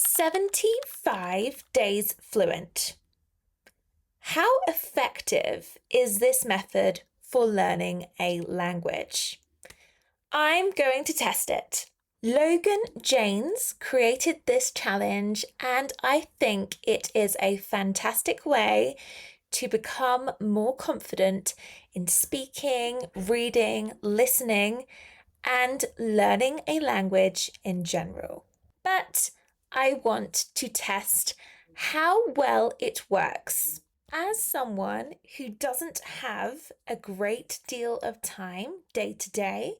75 days fluent. How effective is this method for learning a language? I'm going to test it. Logan Jaynes created this challenge, and I think it is a fantastic way to become more confident in speaking, reading, listening, and learning a language in general. But I want to test how well it works. As someone who doesn't have a great deal of time day to day,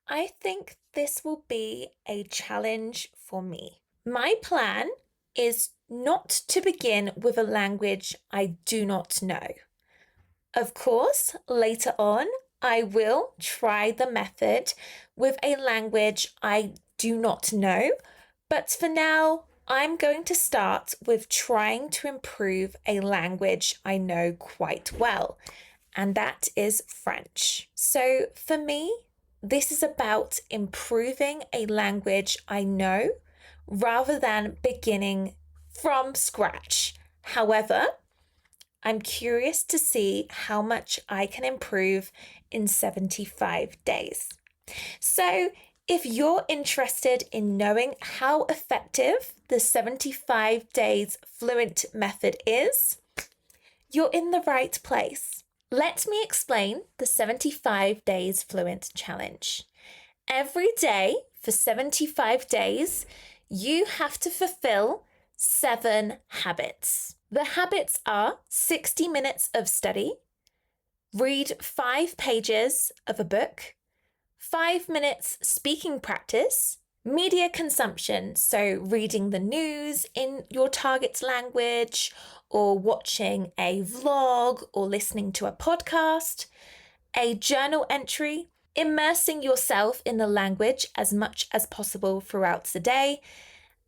I think this will be a challenge for me. My plan is not to begin with a language I do not know. Of course, later on, I will try the method with a language I do not know, but for now, I'm going to start with trying to improve a language I know quite well, and that is French. So for me, this is about improving a language I know rather than beginning from scratch. However, I'm curious to see how much I can improve in 75 days. So, if you're interested in knowing how effective the 75 days fluent method is, you're in the right place. Let me explain the 75 days fluent challenge. Every day for 75 days, you have to fulfill 7 habits. The habits are 60 minutes of study, read 5 pages of a book, 5 minutes speaking practice, media consumption, so reading the news in your target language, or watching a vlog, or listening to a podcast, a journal entry, immersing yourself in the language as much as possible throughout the day,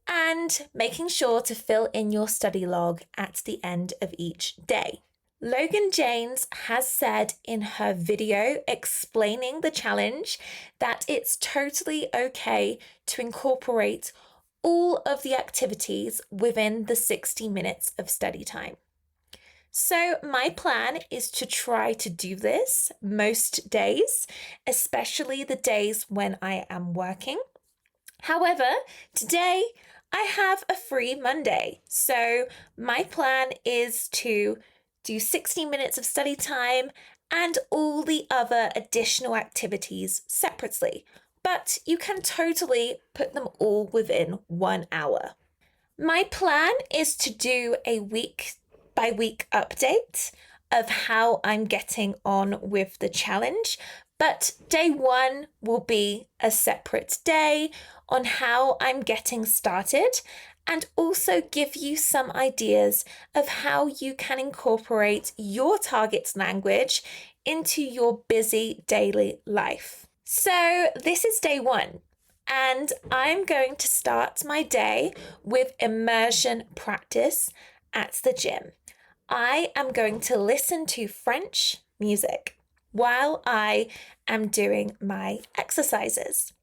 and making sure to fill in your study log at the end of each day. Logan Jaynes has said in her video explaining the challenge that it's totally okay to incorporate all of the activities within the 60 minutes of study time. So my plan is to try to do this most days, especially the days when I am working. However, today I have a free Monday, so my plan is to do 60 minutes of study time and all the other additional activities separately, but you can totally put them all within 1 hour. My plan is to do a week by week update of how I'm getting on with the challenge, but day 1 will be a separate day on how I'm getting started, and also give you some ideas of how you can incorporate your target language into your busy daily life. So this is day 1, and I'm going to start my day with immersion practice at the gym. I am going to listen to French music while I am doing my exercises.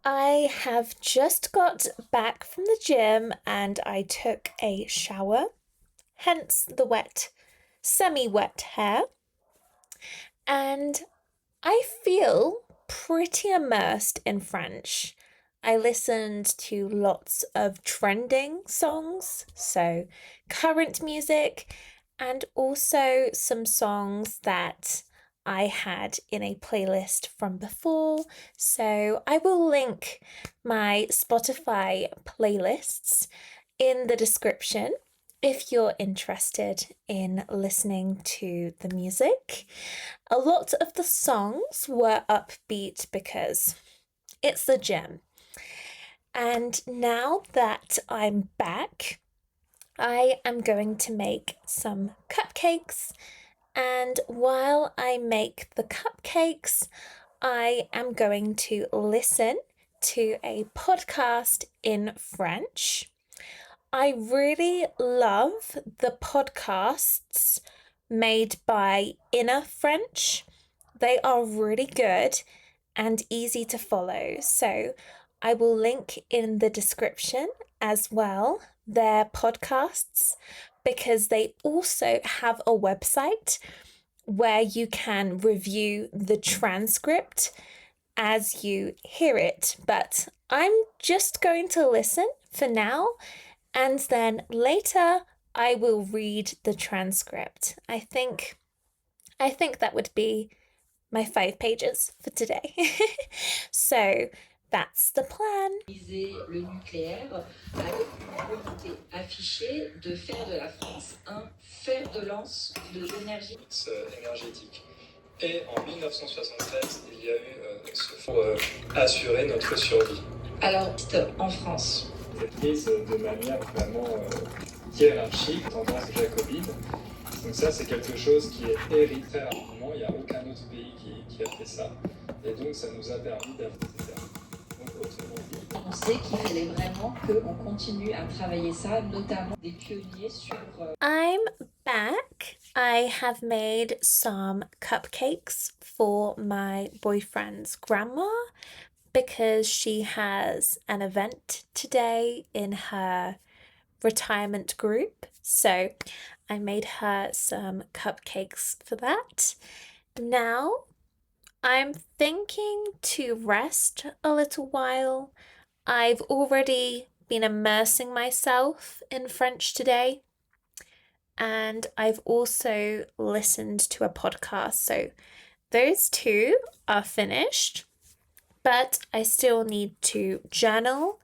I have just got back from the gym and I took a shower, hence the semi-wet hair. And I feel pretty immersed in French. I listened to lots of trending songs, so current music, and also some songs that I had in a playlist from before. So I will link my Spotify playlists in the description if you're interested in listening to the music. A lot of the songs were upbeat because it's the gym. And now that I'm back, I am going to make some cupcakes And while I make the cupcakes, I am going to listen to a podcast in French. I really love the podcasts made by InnerFrench. They are really good and easy to follow. So I will link in the description as well their podcasts, because they also have a website where you can review the transcript as you hear it. But I'm just going to listen for now, and then later I will read the transcript. I think that would be my 5 pages for today. So that's the plan. Le nucléaire avec une volonté affichée de faire de la France un fer de lance de l'énergie énergétique. Et en 1973, il y a eu ce fonds pour assurer notre survie. Alors, en France. C'est prise de manière vraiment hiérarchique, tendance jacobine. Donc ça, c'est quelque chose qui est hérité très rapidement. Il n'y a aucun autre pays qui a fait ça. Et donc, ça nous a permis d'affronter ça. Donc, autrement dit, on sait qu'il fallait vraiment qu'on continue à travailler ça, notamment des pionniers sur... I'm back. I have made some cupcakes for my boyfriend's grandma because she has an event today in her retirement group. So I made her some cupcakes for that. Now I'm thinking to rest a little while. I've already been immersing myself in French today, and I've also listened to a podcast. So those 2 are finished, but I still need to journal,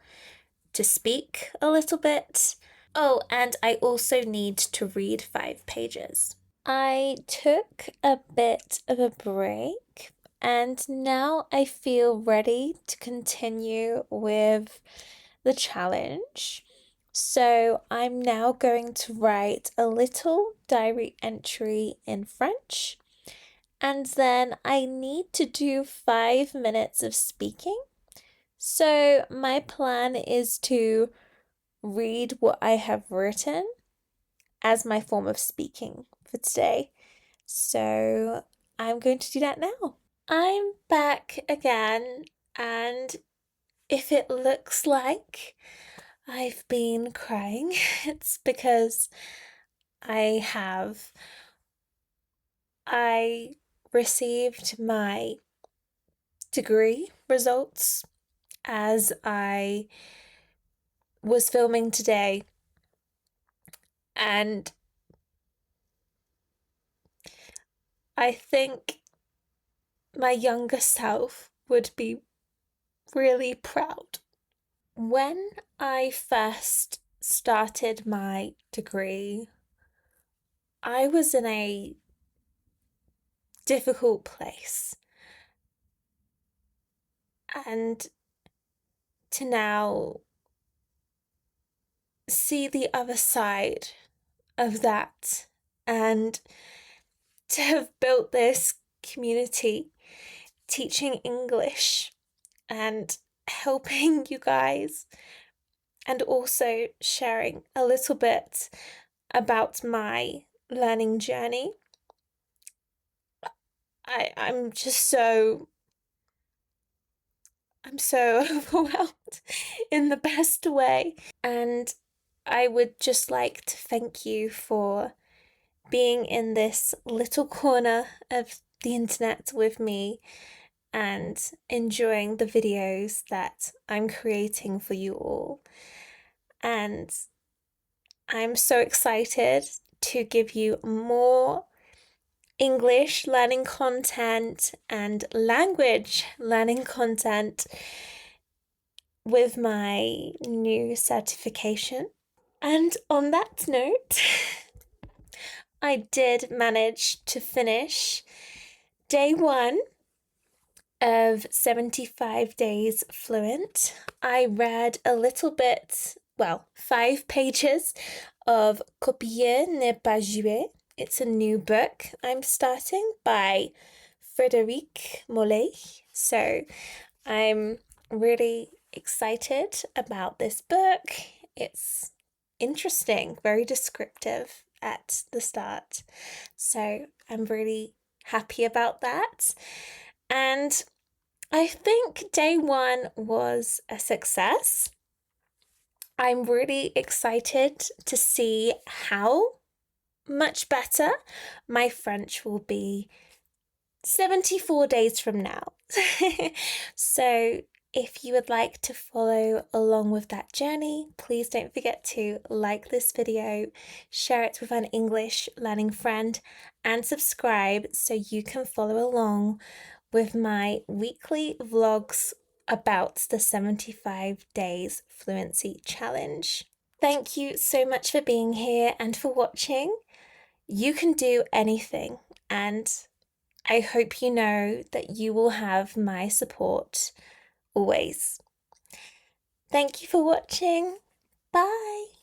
to speak a little bit. Oh, and I also need to read 5 pages. I took a bit of a break, and now I feel ready to continue with the challenge. So I'm now going to write a little diary entry in French, and then I need to do 5 minutes of speaking. So my plan is to read what I have written as my form of speaking for today. So I'm going to do that now. I'm back again, and if it looks like I've been crying, it's because I received my degree results as I was filming today, and I think my younger self would be really proud. When I first started my degree, I was in a difficult place, and to now see the other side of that and to have built this community teaching English and helping you guys, and also sharing a little bit about my learning journey. I'm so overwhelmed in the best way. And I would just like to thank you for being in this little corner of the internet with me and enjoying the videos that I'm creating for you all. And I'm so excited to give you more English learning content and language learning content with my new certification. And on that note, I did manage to finish day 1 of 75 days fluent. I read a little bit, 5 pages of Copier n'est pas jouer, It's a new book I'm starting by Frédéric Mollet. So I'm really excited about this book. It's interesting, very descriptive at the start. So I'm really happy about that. And I think day one was a success. I'm really excited to see how much better my French will be 74 days from now. So if you would like to follow along with that journey, please don't forget to like this video, share it with an English learning friend, and subscribe so you can follow along with my weekly vlogs about the 75 days fluency challenge. Thank you so much for being here and for watching. You can do anything, and I hope you know that you will have my support always. Thank you for watching. Bye.